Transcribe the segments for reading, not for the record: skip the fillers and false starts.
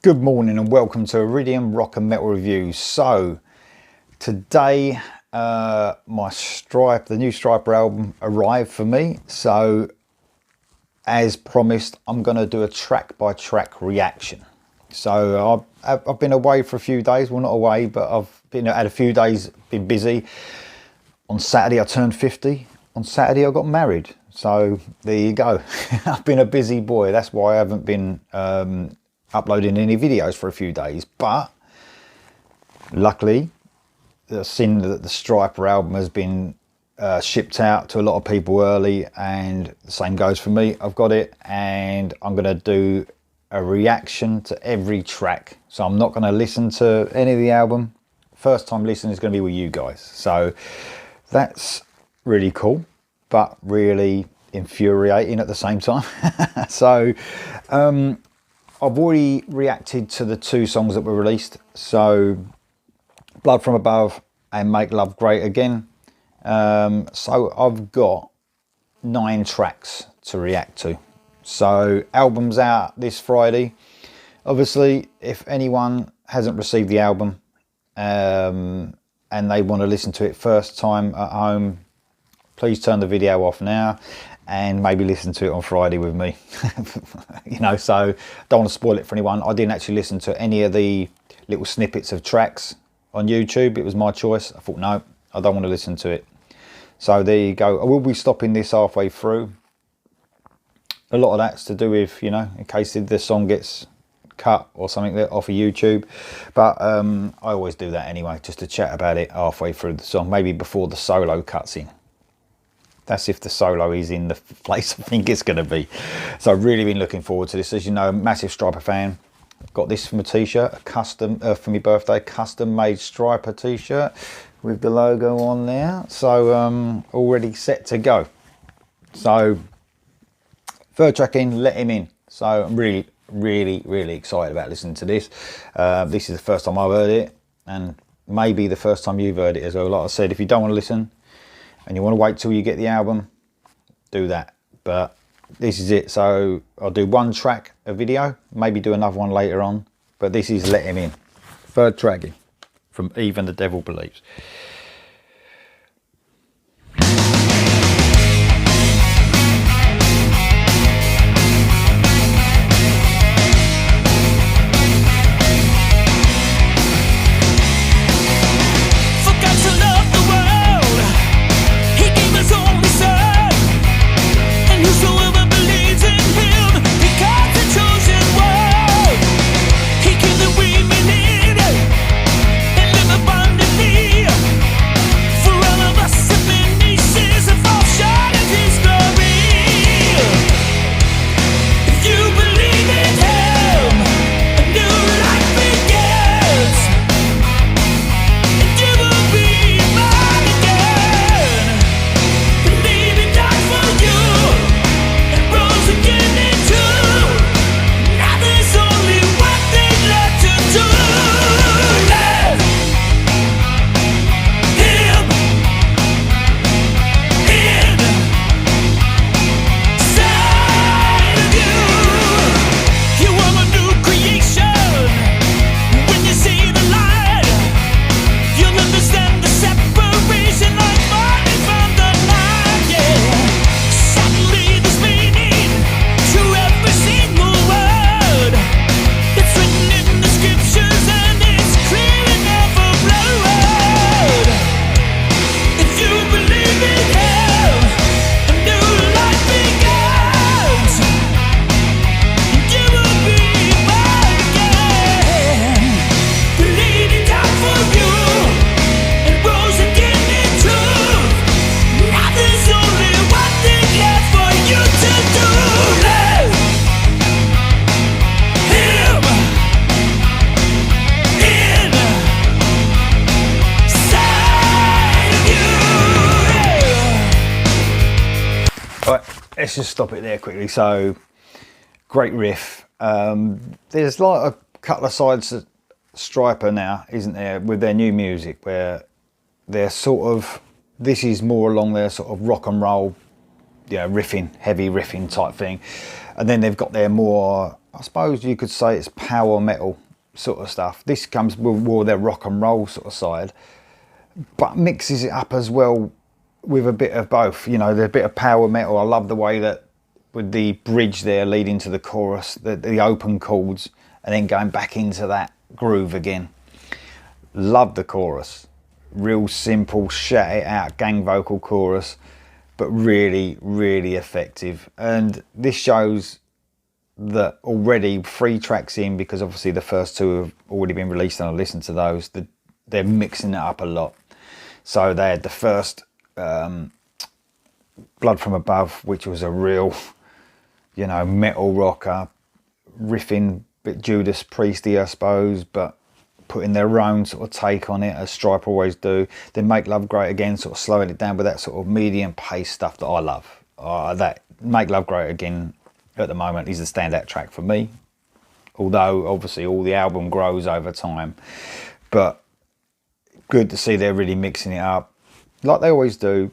Good morning and welcome to Iridium Rock and Metal Reviews. So today the new Stryper album arrived for me. So as promised, I'm going to do a track by track reaction. So I've been away for a few days. Well, not away, but I've had a few days, been busy. On Saturday I turned 50. On Saturday I got married. So there you go. I've been a busy boy. That's why I haven't been uploading any videos for a few days, but luckily I've seen that the Stryper album has been shipped out to a lot of people early, and the same goes for me. I've got it and I'm going to do a reaction to every track. So I'm not going to listen to any of the album. First time listening is going to be with you guys, so that's really cool but really infuriating at the same time. So I've already reacted to the two songs that were released, so Blood From Above and Make Love Great Again. So I've got 9 tracks to react to. So album's out this Friday. Obviously, if anyone hasn't received the album and they want to listen to it first time at home, please turn the video off now and maybe listen to it on Friday with me. You know, so don't want to spoil it for anyone. I didn't actually listen to any of the little snippets of tracks on YouTube. It was my choice. I thought, no, I don't want to listen to it. So there you go. I will be stopping this halfway through. A lot of that's to do with, you know, in case the song gets cut or something off of YouTube. But I always do that anyway, just to chat about it halfway through the song, maybe before the solo cuts in. That's if the solo is in the place I think it's going to be. So I've really been looking forward to this. As you know, massive Stryper fan. I've got this from a t-shirt, a custom, for my birthday, custom made Stryper t-shirt with the logo on there. So already set to go. So third track in, Let Him In. So I'm really excited about listening to this. This is the first time I've heard it, and maybe the first time you've heard it as well. Like I said, if you don't want to listen and you want to wait till you get the album, do that. But this is it. So I'll do one track a video, maybe do another one later on, but this is Let Him In, third track in, from Even the Devil Believes. Let's just stop it there quickly. So great riff. There's like a couple of sides to Stryper now, isn't there, with their new music, where they're sort of, this is more along their sort of rock and roll, yeah, riffing, heavy riffing type thing. And then they've got their more, I suppose you could say it's power metal sort of stuff. This comes with more their rock and roll sort of side, but mixes it up as well with a bit of both. You know, there's a bit of power metal. I love the way that with the bridge there leading to the chorus, the open chords, and then going back into that groove again. Love the chorus. Real simple, shout it out, gang vocal chorus, but really, really effective. And this shows that already 3 tracks in, because obviously the first 2 have already been released and I listened to those, they're mixing it up a lot. So they had the first Blood from Above, which was a real, you know, metal rocker, riffing, bit Judas Priesty I suppose, but putting their own sort of take on it, as Stryper always do. Then Make Love Great Again, sort of slowing it down with that sort of medium pace stuff that I love. That Make Love Great Again at the moment is a standout track for me, although obviously all the album grows over time. But good to see they're really mixing it up like they always do.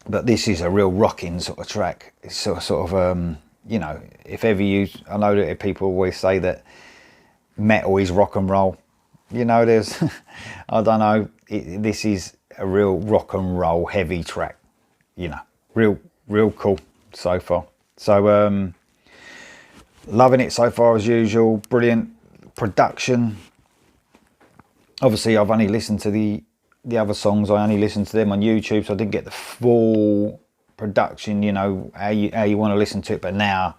But this is a real rocking sort of track. It's sort of you know, if ever I know that people always say that metal is rock and roll. You know, there's, I don't know, this is a real rock and roll heavy track. You know, real cool so far. So, loving it so far as usual. Brilliant production. Obviously, I've only listened to the other songs. I only listened to them on YouTube, so I didn't get the full production, you know, how you want to listen to it. But now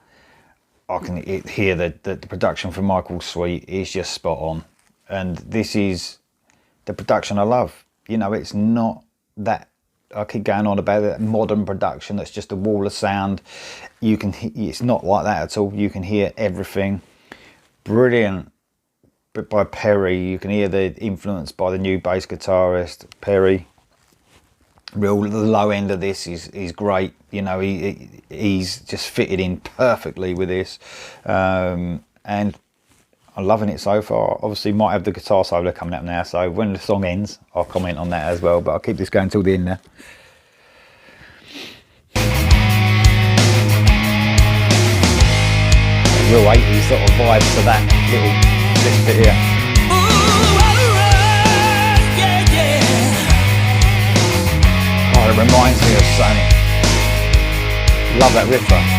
I can hear that the production from Michael Sweet is just spot on. And this is the production I love. You know, it's not that, I keep going on about it, modern production that's just a wall of sound. It's not like that at all. You can hear everything. Brilliant. But by Perry, you can hear the influence by the new bass guitarist Perry. The low end of this is great. You know, he's just fitted in perfectly with this, and I'm loving it so far. Obviously, might have the guitar solo coming up now, so when the song ends, I'll comment on that as well. But I'll keep this going till the end now. Real 80s sort of vibes to that this bit here. Oh, it reminds me of Sonic. Love that riff though.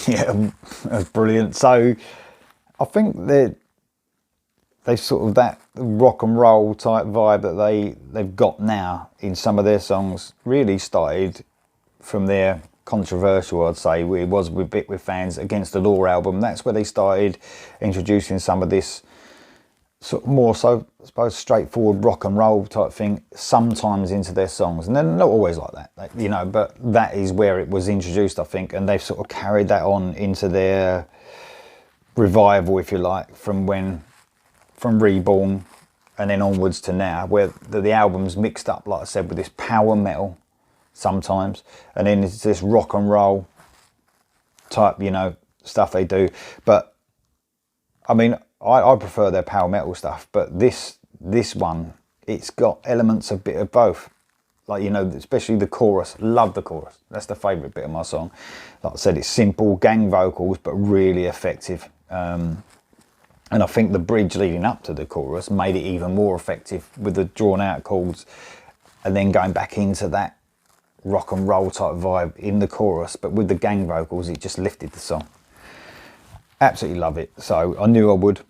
Yeah, that's brilliant. So I think they sort of, that rock and roll type vibe that they've got now in some of their songs really started from their controversial, I'd say, it was a bit with fans, Against the Law album. That's where they started introducing some of this sort of more so, I suppose, straightforward rock and roll type thing sometimes into their songs, and they're not always like that, you know, but that is where it was introduced, I think, and they've sort of carried that on into their revival, if you like, from Reborn and then onwards to now, where the album's mixed up, like I said, with this power metal sometimes, and then it's this rock and roll type, you know, stuff they do. But I mean, I prefer their power metal stuff, but this one, it's got elements of bit of both. Like, you know, especially the chorus. Love the chorus. That's the favourite bit of my song. Like I said, it's simple, gang vocals, but really effective. And I think the bridge leading up to the chorus made it even more effective with the drawn out chords, and then going back into that rock and roll type vibe in the chorus, but with the gang vocals, it just lifted the song. Absolutely love it. So I knew I would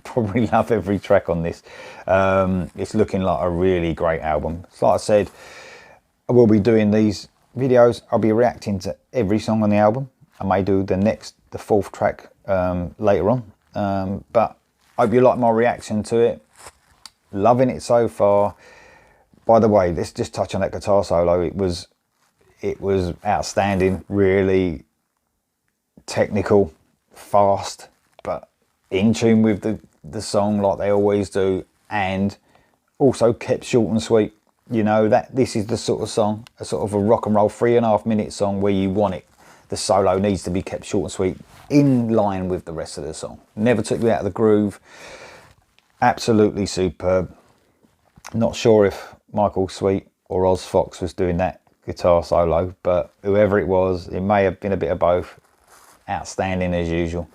probably love every track on this. It's looking like a really great album. So like I said, I will be doing these videos. I'll be reacting to every song on the album. I may do the fourth track later on, but I hope you like my reaction to it. Loving it so far. By the way, let's just touch on that guitar solo. It was outstanding, really technical, fast, but in tune with the song like they always do, and also kept short and sweet. You know, that this is the sort of song, a sort of a rock and roll 3.5 minute song where you want it. The solo needs to be kept short and sweet, in line with the rest of the song. Never took you out of the groove. Absolutely superb. Not sure if Michael Sweet or Oz Fox was doing that guitar solo, but whoever it was, it may have been a bit of both. Outstanding as usual.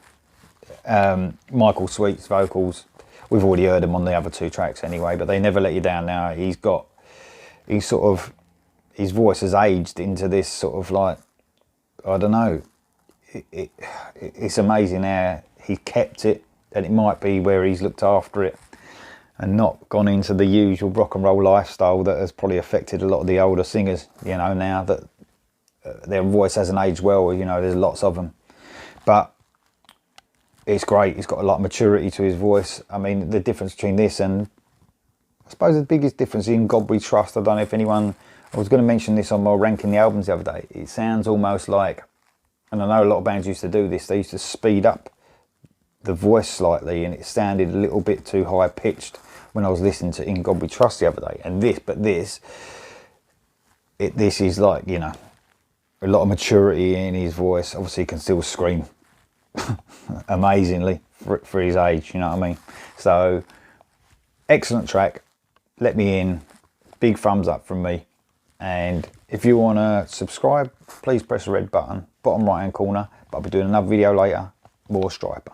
Michael Sweet's vocals, we've already heard them on the other two tracks anyway, but they never let you down now. His voice has aged into this sort of, like, I don't know, it's amazing how he kept it, and it might be where he's looked after it and not gone into the usual rock and roll lifestyle that has probably affected a lot of the older singers, you know, now that their voice hasn't aged well, you know, there's lots of them. But it's great. He's got a lot of maturity to his voice. I mean, the difference between this and, I suppose the biggest difference in God We Trust, I don't know if anyone, I was going to mention this on my ranking the albums the other day. It sounds almost like, and I know a lot of bands used to do this, they used to speed up the voice slightly, and it sounded a little bit too high pitched when I was listening to In God We Trust the other day. And this is like, you know, a lot of maturity in his voice. Obviously he can still scream amazingly for his age, you know what I mean? So excellent track. Let me in. Big thumbs up from me. And if you want to subscribe, please press the red button, bottom right hand corner. But I'll be doing another video later. More Stryper.